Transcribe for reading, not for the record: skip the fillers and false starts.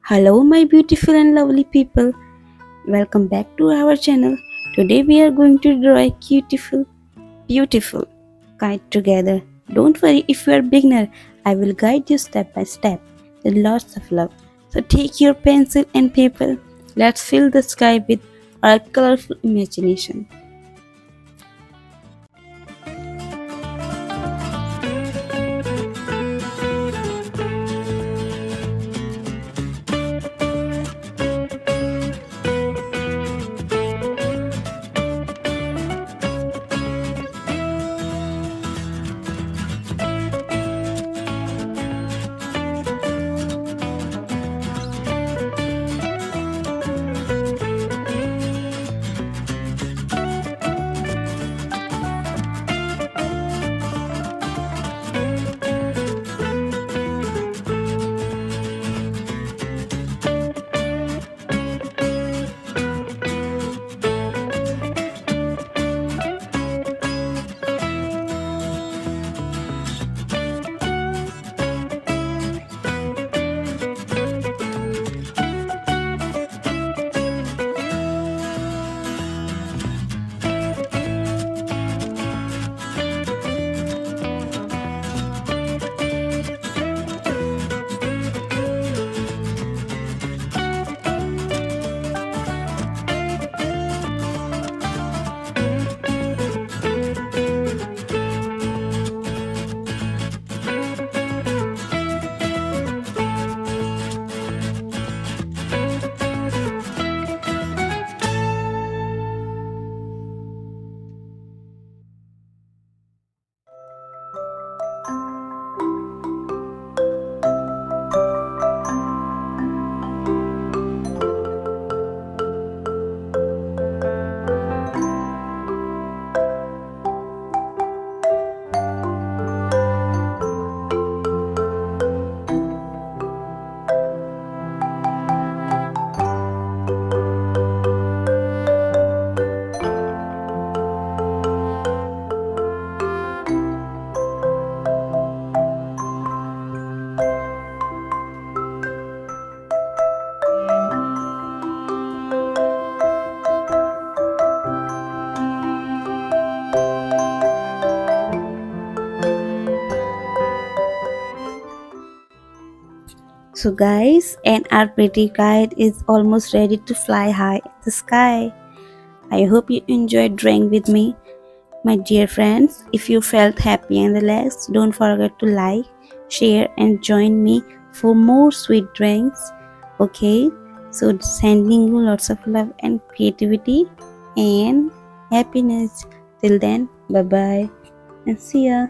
Hello, my beautiful and lovely people. Welcome back to our channel. Today we are going to draw a beautiful kite together. Don't worry if you are a beginner. I will guide you step by step with lots of love. So take your pencil and paper. Let's fill the sky with our colorful imagination. So guys, and our pretty kite is almost ready to fly high in the sky. I hope you enjoyed drawing with me. My dear friends, if you felt happy and relaxed, don't forget to like, share and join me for more sweet drawings. Okay, so sending you lots of love and creativity and happiness. Till then, bye bye and see ya.